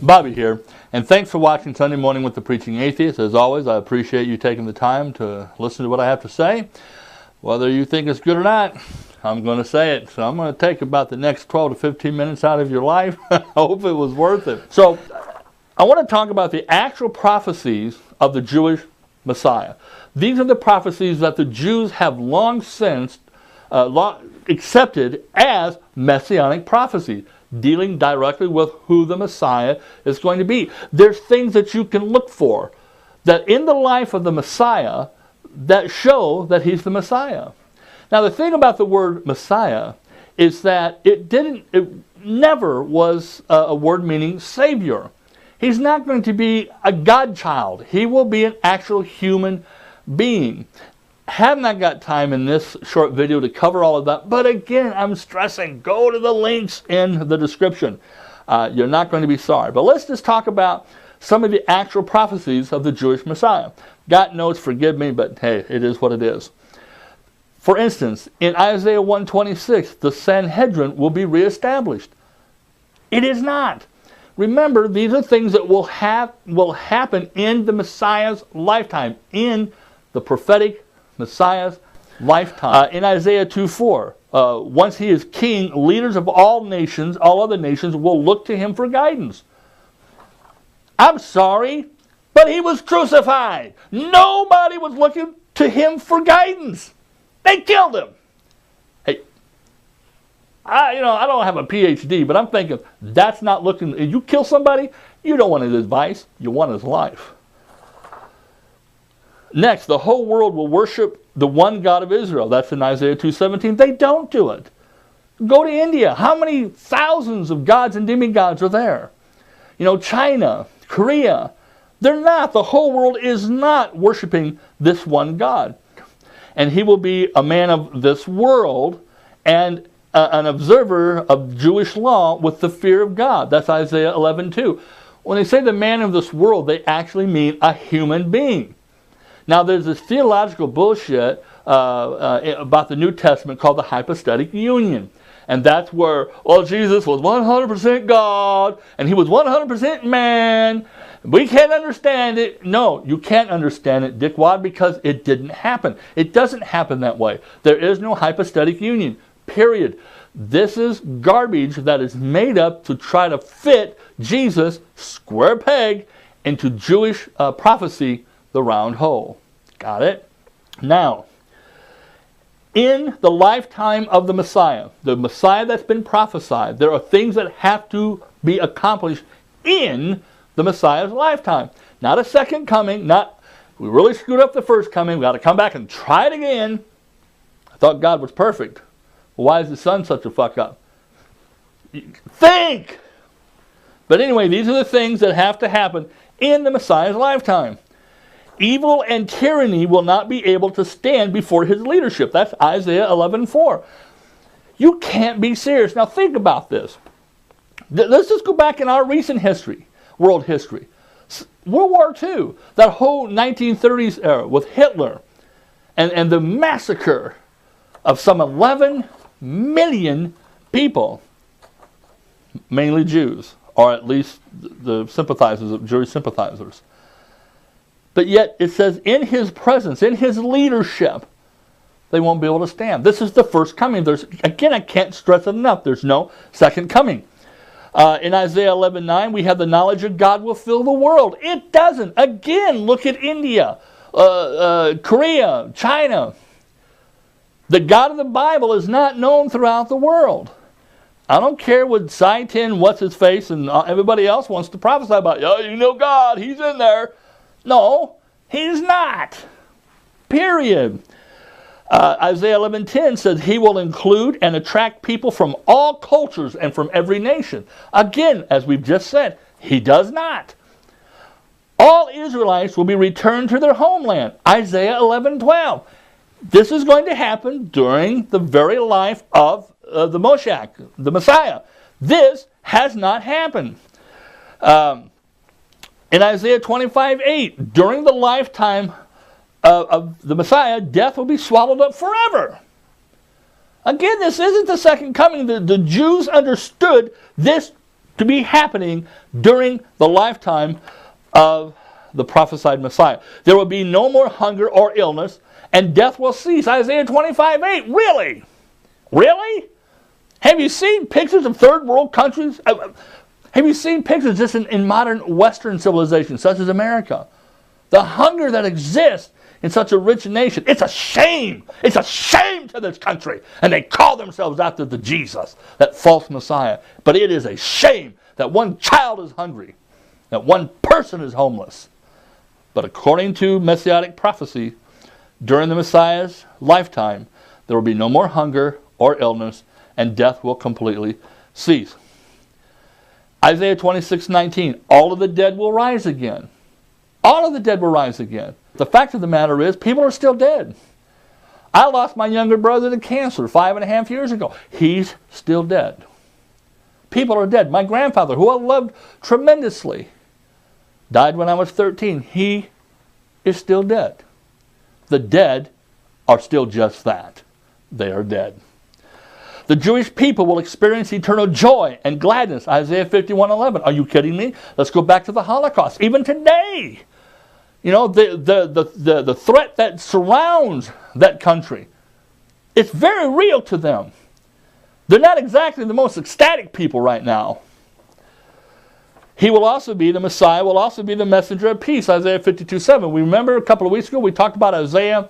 Bobby here, and thanks for watching Sunday Morning with the Preaching Atheist. As always, I appreciate you taking the time to listen to what I have to say. Whether you think it's good or not, I'm going to say it. So I'm going to take about the next 12 to 15 minutes out of your life. I hope it was worth it. So I want to talk about the actual prophecies of the Jewish Messiah. These are the prophecies that the Jews have long since accepted as messianic prophecies, dealing directly with who the Messiah is going to be. There's things that you can look for that in the life of the Messiah that show that he's the Messiah. Now the thing about the word Messiah is that it never was a word meaning Savior. He's not going to be a God-child. He will be an actual human being. Have not got time in this short video to cover all of that, but again, I'm stressing, go to the links in the description. You're not going to be sorry. But let's just talk about some of the actual prophecies of the Jewish Messiah. God knows, forgive me, but hey, it is what it is. For instance, in Isaiah 126, the Sanhedrin will be reestablished. It is not. Remember, these are things that will happen in the Messiah's lifetime, in the prophetic Messiah's lifetime. In Isaiah 2:4, once he is king, leaders of all nations, all other nations, will look to him for guidance. I'm sorry, but he was crucified. Nobody was looking to him for guidance. They killed him. Hey, I don't have a PhD, but I'm thinking that's not looking. If you kill somebody, you don't want his advice. You want his life. Next, the whole world will worship the one God of Israel. That's in Isaiah 2:17. They don't do it. Go to India. How many thousands of gods and demigods are there? China, Korea. They're not. The whole world is not worshiping this one God. And he will be a man of this world and an observer of Jewish law with the fear of God. That's Isaiah 11:2. When they say the man of this world, they actually mean a human being. Now, there's this theological bullshit about the New Testament called the hypostatic union. And that's where, Jesus was 100% God, and he was 100% man. We can't understand it. No, you can't understand it, dickwad, because it didn't happen. It doesn't happen that way. There is no hypostatic union, period. This is garbage that is made up to try to fit Jesus, square peg, into Jewish prophecy, the round hole. Got it? Now, in the lifetime of the Messiah that's been prophesied, there are things that have to be accomplished in the Messiah's lifetime. Not a second coming, we really screwed up the first coming, we got to come back and try it again. I thought God was perfect. Well, why is the son such a fuck up? Think! But anyway, these are the things that have to happen in the Messiah's lifetime. Evil and tyranny will not be able to stand before his leadership. That's Isaiah 11:4. You can't be serious. Now think about this. Let's just go back in our recent history, world history. World War II, that whole 1930s era with Hitler and the massacre of some 11 million people, mainly Jews, or at least the sympathizers of Jewish sympathizers. But yet it says in his presence, in his leadership, they won't be able to stand. This is the first coming. Again, I can't stress it enough. There's no second coming. In Isaiah 11:9, we have the knowledge of God will fill the world. It doesn't. Again, look at India, Korea, China. The God of the Bible is not known throughout the world. I don't care what Satan, what's his face, and everybody else wants to prophesy about. God, he's in there. No, he's not. Period. Isaiah 11:10 says he will include and attract people from all cultures and from every nation. Again, as we've just said, he does not. All Israelites will be returned to their homeland. Isaiah 11:12. This is going to happen during the very life of the Moshiach, the Messiah. This has not happened. In Isaiah 25:8, during the lifetime of the Messiah, death will be swallowed up forever. Again, this isn't the second coming. The Jews understood this to be happening during the lifetime of the prophesied Messiah. There will be no more hunger or illness, and death will cease. Isaiah 25:8. Really? Really? Have you seen pictures of third world countries? Have you seen pictures just in modern Western civilization, such as America? The hunger that exists in such a rich nation. It's a shame. It's a shame to this country. And they call themselves after the Jesus, that false Messiah. But it is a shame that one child is hungry, that one person is homeless. But according to Messianic prophecy, during the Messiah's lifetime, there will be no more hunger or illness, and death will completely cease. Isaiah 26:19, all of the dead will rise again. All of the dead will rise again. The fact of the matter is, people are still dead. I lost my younger brother to cancer 5.5 years ago. He's still dead. People are dead. My grandfather, who I loved tremendously, died when I was 13. He is still dead. The dead are still just that. They are dead. The Jewish people will experience eternal joy and gladness. Isaiah 51:11. Are you kidding me? Let's go back to the Holocaust. Even today, you know, the threat that surrounds that country, it's very real to them. They're not exactly the most ecstatic people right now. He will also be, the Messiah will also be the messenger of peace. Isaiah 52:7. We remember a couple of weeks ago we talked about Isaiah,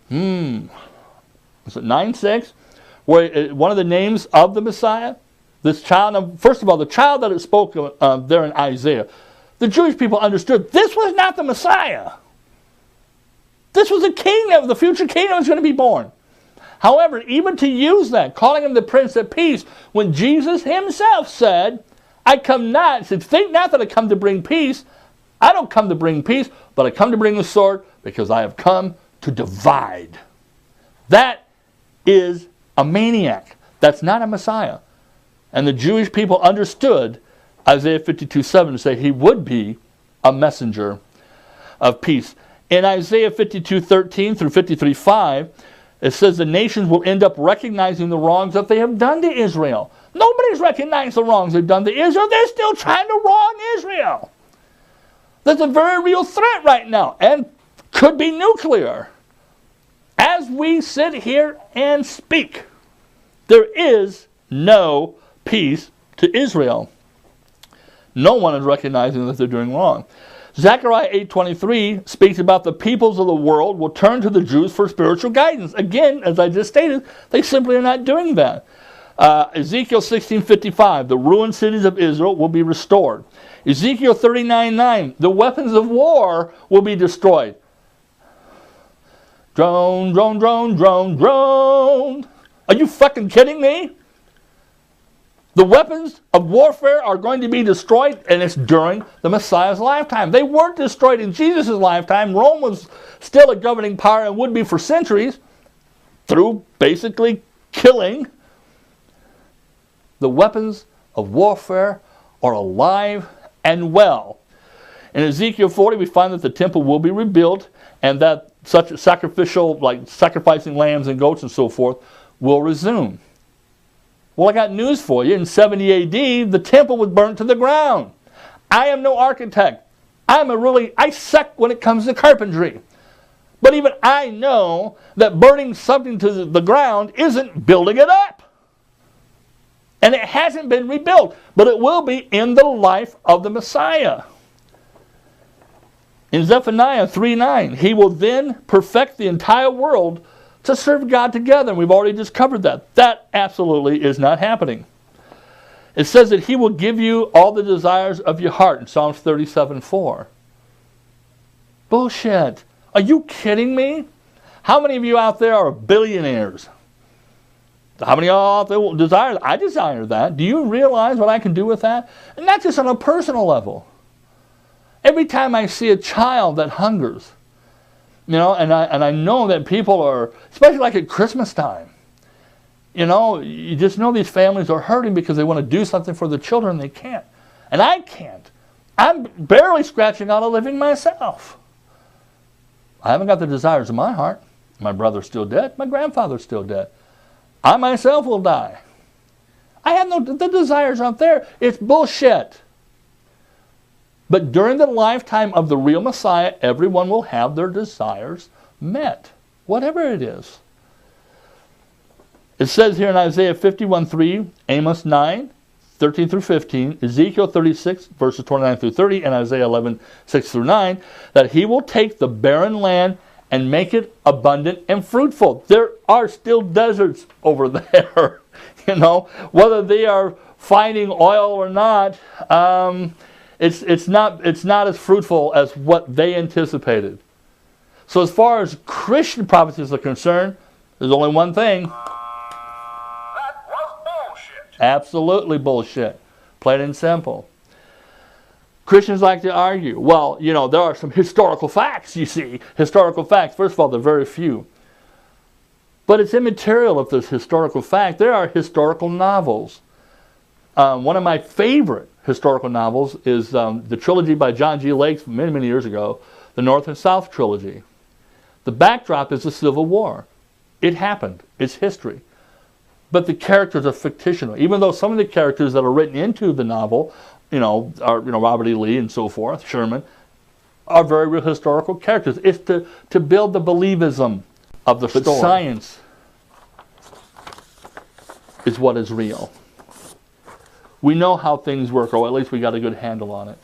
was it 9:6? Where one of the names of the Messiah, this child, first of all, the child that it spoke of there in Isaiah, the Jewish people understood this was not the Messiah. This was a king, the future king that was going to be born. However, even to use that, calling him the Prince of Peace, when Jesus himself said, I come not, said, think not that I come to bring peace. I don't come to bring peace, but I come to bring the sword because I have come to divide. That is a maniac. That's not a Messiah. And the Jewish people understood Isaiah 52:7 to say he would be a messenger of peace. In Isaiah 52:13 through 53:5, it says the nations will end up recognizing the wrongs that they have done to Israel. Nobody's recognized the wrongs they've done to Israel. They're still trying to wrong Israel. There's a very real threat right now, and could be nuclear. As we sit here and speak, there is no peace to Israel. No one is recognizing that they're doing wrong. Zechariah 8:23 speaks about the peoples of the world will turn to the Jews for spiritual guidance. Again, as I just stated, they simply are not doing that. Ezekiel 16:55, the ruined cities of Israel will be restored. Ezekiel 39:9, the weapons of war will be destroyed. Drone, drone, drone, drone, drone. Are you fucking kidding me? The weapons of warfare are going to be destroyed, and it's during the Messiah's lifetime. They weren't destroyed in Jesus' lifetime. Rome was still a governing power and would be for centuries through basically killing. The weapons of warfare are alive and well. In Ezekiel 40, we find that the temple will be rebuilt and that such sacrificial, like sacrificing lambs and goats and so forth, will resume. Well, I got news for you. In 70 AD, the temple was burnt to the ground. I am no architect. I suck when it comes to carpentry. But even I know that burning something to the ground isn't building it up. And it hasn't been rebuilt, but it will be in the life of the Messiah. In Zephaniah 3:9, he will then perfect the entire world to serve God together. And we've already just covered that. That absolutely is not happening. It says that he will give you all the desires of your heart in Psalms 37:4. Bullshit. Are you kidding me? How many of you out there are billionaires? How many of y'all out there desire? I desire that. Do you realize what I can do with that? And not just on a personal level. Every time I see a child that hungers, you know, and I know that people are, especially like at Christmas time, you know, you just know these families are hurting because they want to do something for the children and they can't. And I can't. I'm barely scratching out a living myself. I haven't got the desires of my heart. My brother's still dead. My grandfather's still dead. I myself will die. I have no, the desires aren't there. It's bullshit. But during the lifetime of the real Messiah, everyone will have their desires met, whatever it is. It says here in Isaiah 51:3, Amos 9:13 through 15, Ezekiel 36, verses 29 through 30, and Isaiah 11:6 through 9, that he will take the barren land and make it abundant and fruitful. There are still deserts over there, you know, whether they are finding oil or not. It's not as fruitful as what they anticipated. So as far as Christian prophecies are concerned, there's only one thing. That was bullshit. Absolutely bullshit. Plain and simple. Christians like to argue. Well, you know, there are some historical facts, you see. Historical facts. First of all, they're very few. But it's immaterial if there's historical fact. There are historical novels. One of my favorite historical novels is the trilogy by John G. Lake from many, many years ago, the North and South trilogy. The backdrop is the Civil War. It happened. It's history. But the characters are fictional. Even though some of the characters that are written into the novel, you know, are Robert E. Lee and so forth, Sherman, are very real historical characters. It's to build the believism of the story. Science is what is real. We know how things work, or at least we got a good handle on it.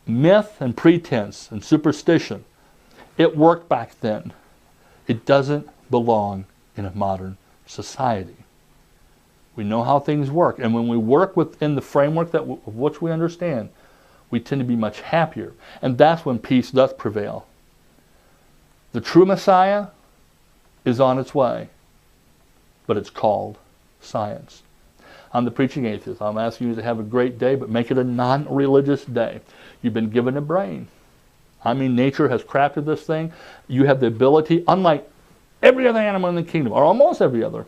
Myth and pretense and superstition, it worked back then. It doesn't belong in a modern society. We know how things work, and when we work within the framework of which we understand, we tend to be much happier, and that's when peace does prevail. The true Messiah is on its way, but it's called science. I'm the Preaching Atheist. I'm asking you to have a great day, but make it a non-religious day. You've been given a brain. I mean, nature has crafted this thing. You have the ability, unlike every other animal in the kingdom, or almost every other,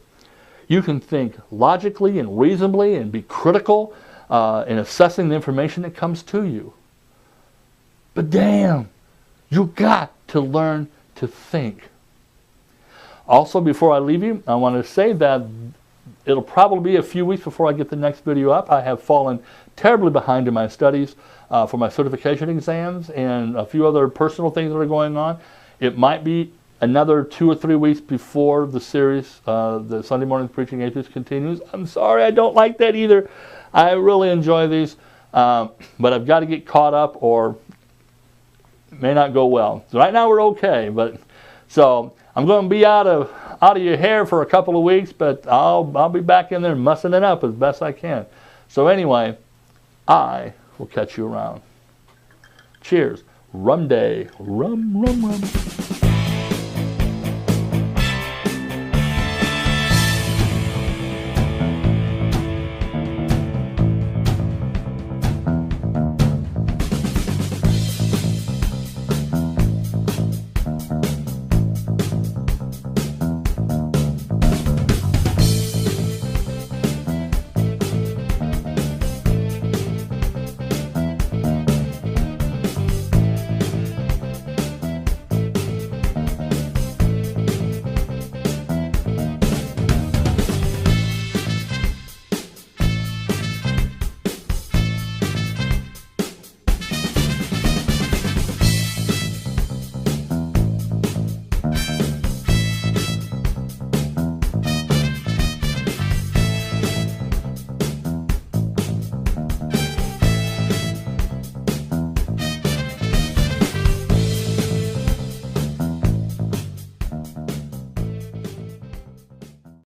you can think logically and reasonably and be critical in assessing the information that comes to you. But damn, you got to learn to think. Also, before I leave you, I want to say that it'll probably be a few weeks before I get the next video up. I have fallen terribly behind in my studies for my certification exams and a few other personal things that are going on. It might be another 2 or 3 weeks before the series, the Sunday Morning Preaching Atheist continues. I'm sorry, I don't like that either. I really enjoy these, but I've got to get caught up or it may not go well. So right now we're okay, but so I'm going to be out of your hair for a couple of weeks, but I'll be back in there mussing it up as best I can. So anyway, I will catch you around. Cheers. Rum day. Rum, rum, rum.